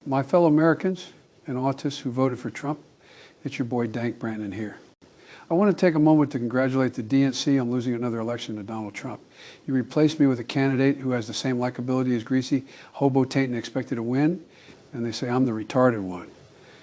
My fellow Americans and autists who voted for Trump, it's your boy Dank Brandon here. I want to take a moment to congratulate the DNC on losing another election to Donald Trump. You replaced me with a candidate who has the same likability as Greasy, hobo taint and expected to win, and they say I'm the retarded one.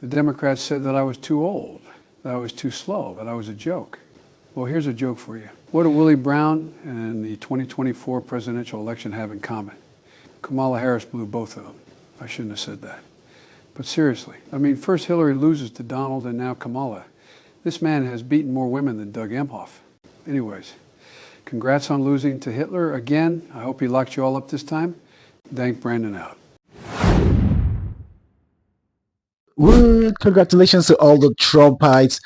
The Democrats said that I was too old, that I was too slow, that I was a joke. Well, here's a joke for you. What do Willie Brown and the 2024 presidential election have in common? Kamala Harris blew both of them. I shouldn't have said that. But seriously, I mean, first Hillary loses to Donald and now Kamala. This man has beaten more women than Doug Emhoff. Anyways, congrats on losing to Hitler again. I hope he locked you all up this time. Dank Brandon out. Well, congratulations to all the Trumpites,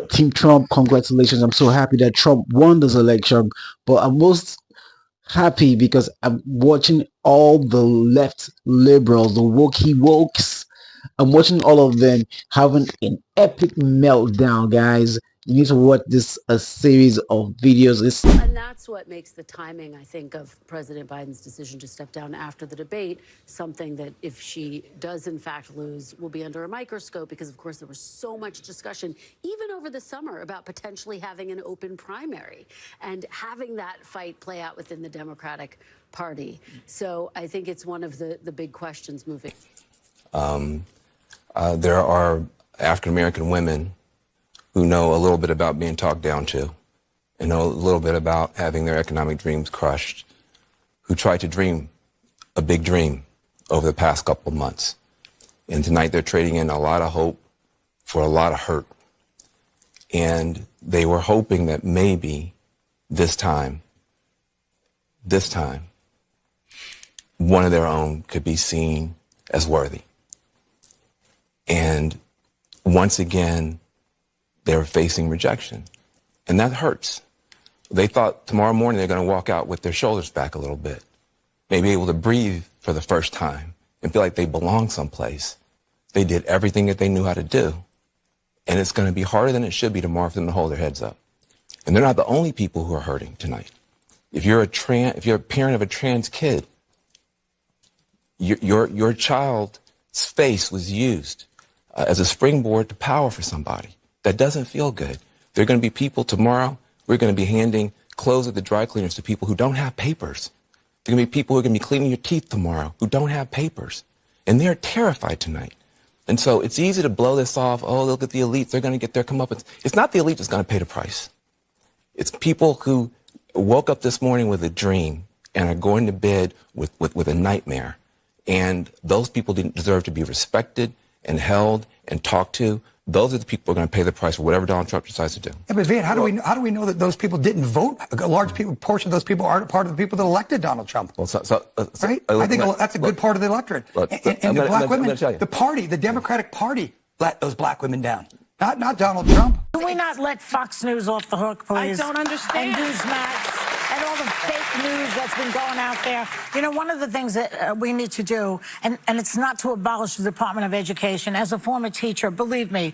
Team Trump. Congratulations. I'm so happy that Trump won this election, but I'm most happy because I'm watching all the left liberals, the wokes. I'm watching all of them having an epic meltdown, guys. You need to watch this a series of videos. And that's what makes the timing, I think, of President Biden's decision to step down after the debate something that, if she does in fact lose, will be under a microscope because, of course, there was so much discussion, even over the summer, about potentially having an open primary and having that fight play out within the Democratic Party. So I think it's one of the big questions moving. There are African-American women who know a little bit about being talked down to and know a little bit about having their economic dreams crushed, who tried to dream a big dream over the past couple of months. And tonight they're trading in a lot of hope for a lot of hurt. And they were hoping that maybe this time, one of their own could be seen as worthy. And once again, they were facing rejection. And that hurts. They thought tomorrow morning they're going to walk out with their shoulders back a little bit, maybe able to breathe for the first time and feel like they belong someplace. They did everything that they knew how to do. And it's going to be harder than it should be tomorrow for them to hold their heads up. And they're not the only people who are hurting tonight. If you're a parent of a trans kid, your child's face was used as a springboard to power for somebody. That doesn't feel good. There are going to be people tomorrow, we're going to be handing clothes at the dry cleaners to people who don't have papers. There are going to be people who are going to be cleaning your teeth tomorrow who don't have papers. And they're terrified tonight. And so it's easy to blow this off. Oh, look at the elites. They're going to get their comeuppance. It's not the elite that's going to pay the price. It's people who woke up this morning with a dream and are going to bed with a nightmare. And those people didn't deserve to be respected and held and talked to. Those are the people who are going to pay the price for whatever Donald Trump decides to do. Yeah, but Van, how do we know that those people didn't vote? A large portion of those people aren't part of the people that elected Donald Trump. Well, right? I think that's a good part of the electorate. And the black women, the party, the Democratic Party, let those black women down. Not Donald Trump. Can we not let Fox News off the hook, please? I don't understand. And Newsmax and all the fake news that's been going out there. You know, one of the things that we need to do, and it's not to abolish the Department of Education. As a former teacher, believe me,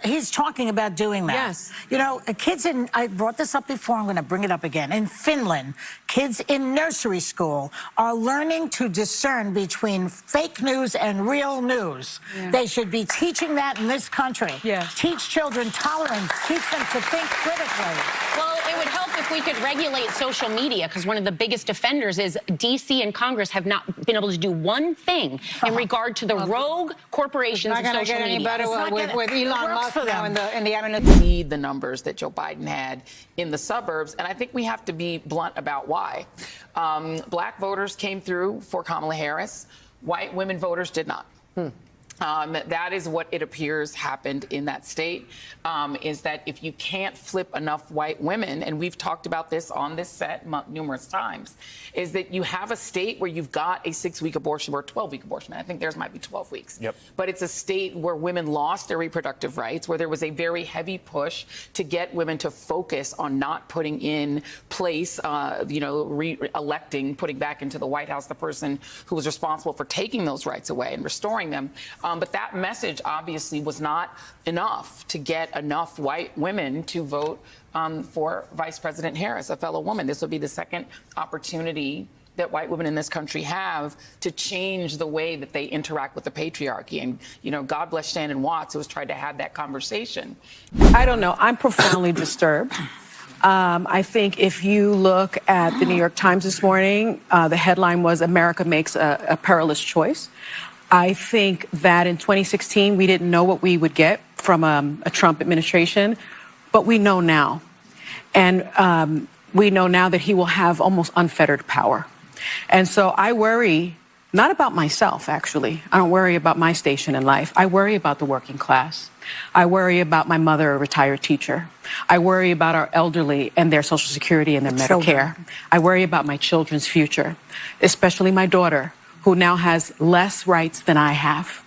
he's talking about doing that. Yes. You know, kids I brought this up before, I'm going to bring it up again. In Finland, kids in nursery school are learning to discern between fake news and real news. Yeah. They should be teaching that in this country. Yeah. Teach children tolerance, teach them to think critically. Well, it would help if we could regulate social media, because one of the biggest offenders is D.C. and Congress have not been able to do one thing in regard to the rogue corporations of social media. It's not going to get any better with Elon Musk now in the eminent. Need the numbers that Joe Biden had in the suburbs, and I think we have to be blunt about why. Black voters came through for Kamala Harris. White women voters did not. That is what it appears happened in that state, is that if you can't flip enough white women, and we've talked about this on this set numerous times, is that you have a state where you've got a 6-week abortion or 12-week abortion. I think theirs might be 12 weeks. Yep. But it's a state where women lost their reproductive rights, where there was a very heavy push to get women to focus on not putting in place, re-electing, putting back into the White House the person who was responsible for taking those rights away and restoring them. But that message obviously was not enough to get enough white women to vote for Vice President Harris, a fellow woman. This will be the second opportunity that white women in this country have to change the way that they interact with the patriarchy. And, you know, God bless Shannon Watts, who has tried to have that conversation. I don't know. I'm profoundly disturbed. I think if you look at the New York Times this morning, the headline was America makes a perilous choice. I think that in 2016, we didn't know what we would get from a Trump administration, but we know now. And we know now that he will have almost unfettered power. And so I worry, not about myself, actually. I don't worry about my station in life. I worry about the working class. I worry about my mother, a retired teacher. I worry about our elderly and their Social Security and their Medicare. I worry about my children's future, especially my daughter, who now has less rights than I have.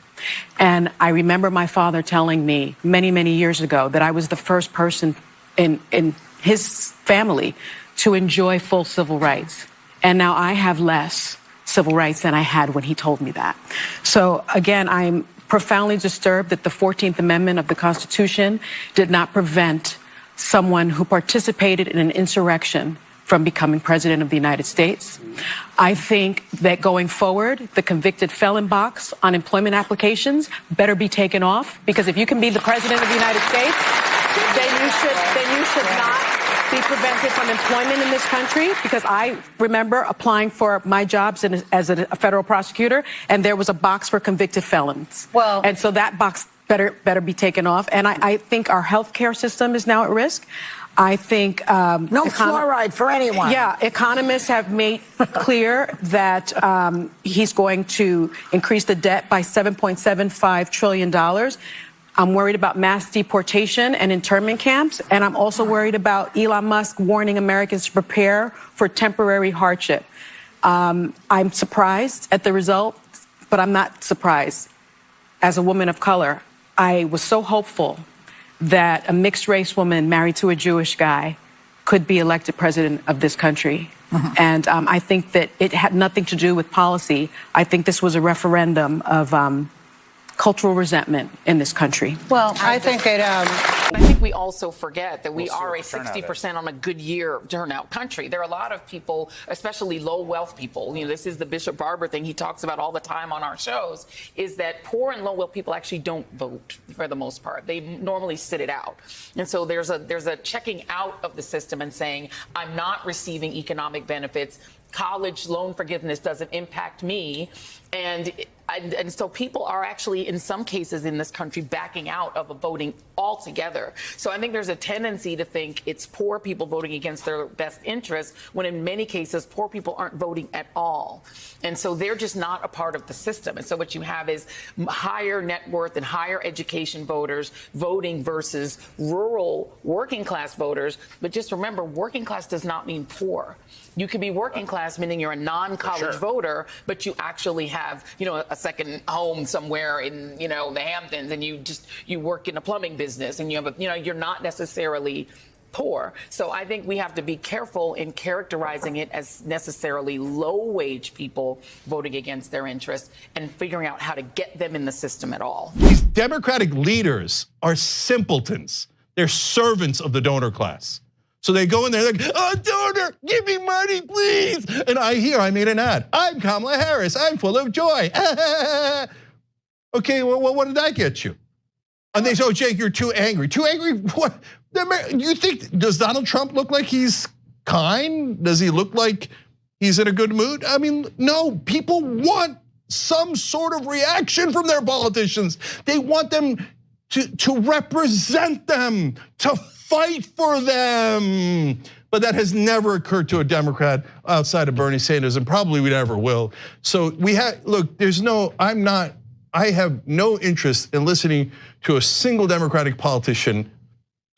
And I remember my father telling me many, many years ago that I was the first person in his family to enjoy full civil rights. And now I have less civil rights than I had when he told me that. So again, I'm profoundly disturbed that the 14th Amendment of the Constitution did not prevent someone who participated in an insurrection from becoming president of the United States. I think that going forward, the convicted felon box on employment applications better be taken off, because if you can be the president of the United States, then you should not be prevented from employment in this country, because I remember applying for my jobs as a federal prosecutor, and there was a box for convicted felons. Well, and so that box better be taken off. And I think our healthcare system is now at risk. I think no fluoride for anyone. Yeah, economists have made clear that he's going to increase the debt by $7.75 trillion. I'm worried about mass deportation and internment camps, and I'm also worried about Elon Musk warning Americans to prepare for temporary hardship. I'm surprised at the result, but I'm not surprised. As a woman of color, I was so hopeful that a mixed-race woman married to a Jewish guy could be elected president of this country. And I think that it had nothing to do with policy. I think this was a referendum of cultural resentment in this country. Well, I think it. I think we also forget that we are a 60% on a good year turnout country. There are a lot of people, especially low wealth people. You know, this is the Bishop Barber thing he talks about all the time on our shows, is that poor and low wealth people actually don't vote for the most part. They normally sit it out. And so there's a checking out of the system and saying, I'm not receiving economic benefits. College loan forgiveness doesn't impact me. And so people are actually, in some cases in this country, backing out of voting altogether. So I think there's a tendency to think it's poor people voting against their best interests, when in many cases, poor people aren't voting at all. And so they're just not a part of the system. And so what you have is higher net worth and higher education voters voting versus rural working class voters. But just remember, working class does not mean poor. You can be working class, meaning you're a non-college voter, but you actually have, you know, a second home somewhere in, you know, the Hamptons, and you work in a plumbing business, and you have you're not necessarily poor. So I think we have to be careful in characterizing it as necessarily low-wage people voting against their interests and figuring out how to get them in the system at all. These Democratic leaders are simpletons. They're servants of the donor class. So they go in there, like, oh, donor, give me money, please. And I made an ad. I'm Kamala Harris. I'm full of joy. Okay, well, what did that get you? And they say, oh, Jake, you're too angry. Too angry? What? You think, does Donald Trump look like he's kind? Does he look like he's in a good mood? I mean, no, people want some sort of reaction from their politicians. They want them to represent them, to fight for them. But that has never occurred to a Democrat outside of Bernie Sanders, and probably we never will. So look, I have no interest in listening to a single Democratic politician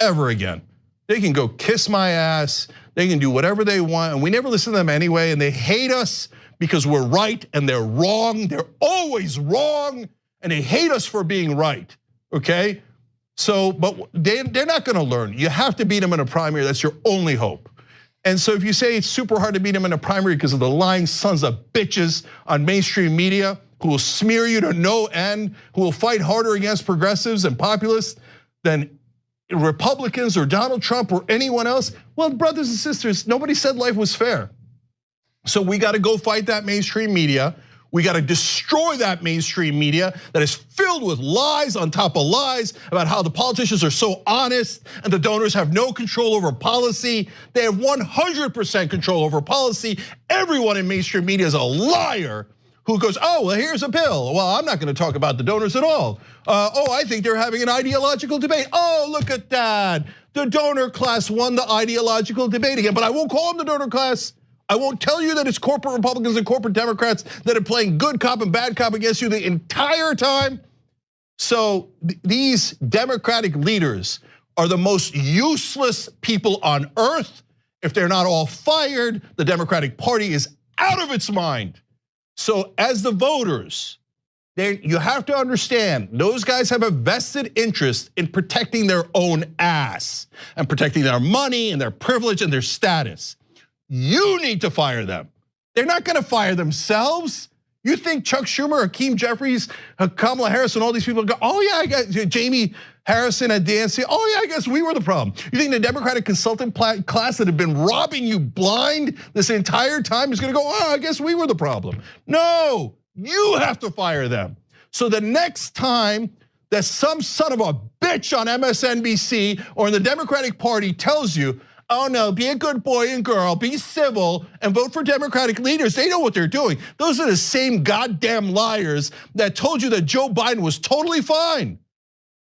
ever again. They can go kiss my ass, they can do whatever they want, and we never listen to them anyway, and they hate us because we're right and they're wrong. They're always wrong, and they hate us for being right, okay? So, but they're not gonna learn. You have to beat them in a primary, that's your only hope. And so if you say it's super hard to beat them in a primary because of the lying sons of bitches on mainstream media who will smear you to no end, who will fight harder against progressives and populists than Republicans or Donald Trump or anyone else, well, brothers and sisters, nobody said life was fair. So we got to go fight that mainstream media. We got to destroy that mainstream media that is filled with lies on top of lies about how the politicians are so honest and the donors have no control over policy. They have 100% control over policy. Everyone in mainstream media is a liar who goes, oh, well, here's a bill. Well, I'm not going to talk about the donors at all. Oh, I think they're having an ideological debate. Oh, look at that. The donor class won the ideological debate again, but I won't call them the donor class. I won't tell you that it's corporate Republicans and corporate Democrats that are playing good cop and bad cop against you the entire time. So these Democratic leaders are the most useless people on earth. If they're not all fired, the Democratic Party is out of its mind. So as the voters, you have to understand, those guys have a vested interest in protecting their own ass and protecting their money and their privilege and their status. You need to fire them. They're not gonna fire themselves. You think Chuck Schumer, Hakeem Jeffries, Kamala Harris, and all these people go, oh yeah, I got Jamie Harrison at DNC. Oh yeah, I guess we were the problem. You think the Democratic consultant class that have been robbing you blind this entire time is gonna go, oh, I guess we were the problem. No, you have to fire them. So the next time that some son of a bitch on MSNBC or in the Democratic Party tells you, oh no, be a good boy and girl, be civil, and vote for Democratic leaders. They know what they're doing. Those are the same goddamn liars that told you that Joe Biden was totally fine,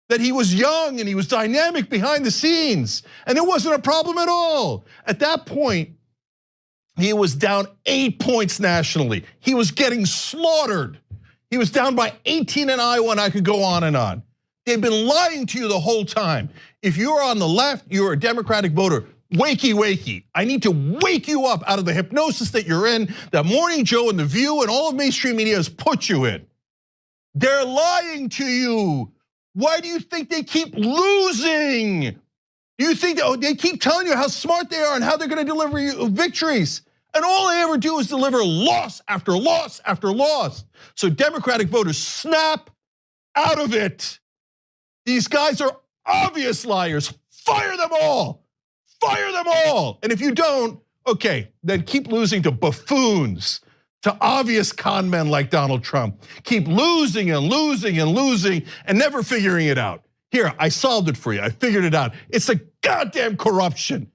that he was young and he was dynamic behind the scenes, and it wasn't a problem at all. At that point, he was down 8 points nationally. He was getting slaughtered. He was down by 18 in Iowa, and I could go on and on. They've been lying to you the whole time. If you're on the left, you're a Democratic voter. Wakey, wakey. I need to wake you up out of the hypnosis that you're in, that Morning Joe and The View and all of mainstream media has put you in. They're lying to you. Why do you think they keep losing? Do you think they keep telling you how smart they are and how they're gonna deliver you victories? And all they ever do is deliver loss after loss after loss. So Democratic voters, snap out of it. These guys are obvious liars. Fire them all. Fire them all. And if you don't, okay, then keep losing to buffoons, to obvious con men like Donald Trump. Keep losing and losing and losing and never figuring it out. Here, I solved it for you. I figured it out. It's a goddamn corruption.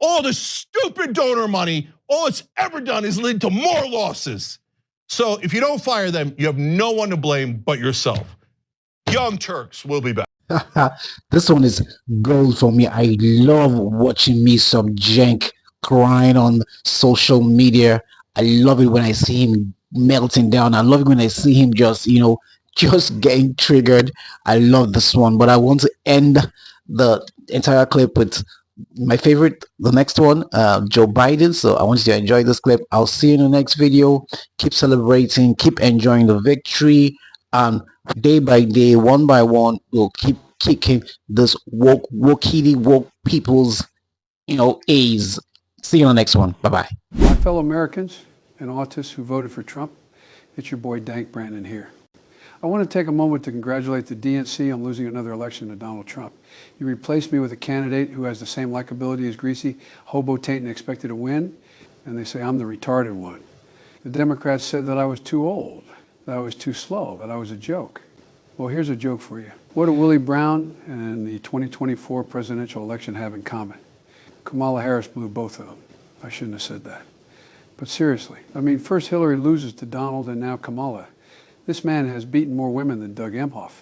All this stupid donor money, all it's ever done is lead to more losses. So if you don't fire them, you have no one to blame but yourself. Young Turks will be back. This one is gold for me. I love watching me some jank crying on social media. I love it when I see him melting down. I love it when I see him just, just getting triggered. I love this one, but I want to end the entire clip with my favorite, the next one, Joe Biden. So I want you to enjoy this clip. I'll see you in the next video. Keep celebrating, keep enjoying the victory, and day by day, one by one, we'll keep kicking this woke people's, A's. See you on the next one. Bye-bye. My fellow Americans and autists who voted for Trump, it's your boy Dank Brandon here. I want to take a moment to congratulate the DNC on losing another election to Donald Trump. You replaced me with a candidate who has the same likability as Greasy, hobo taint and expected to win, and they say I'm the retarded one. The Democrats said that I was too old, that I was too slow, that I was a joke. Well, here's a joke for you. What do Willie Brown and the 2024 presidential election have in common? Kamala Harris blew both of them. I shouldn't have said that. But seriously, first Hillary loses to Donald and now Kamala. This man has beaten more women than Doug Emhoff.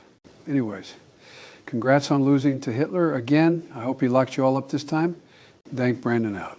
Anyways, congrats on losing to Hitler again. I hope he locked you all up this time. Dank Brandon out.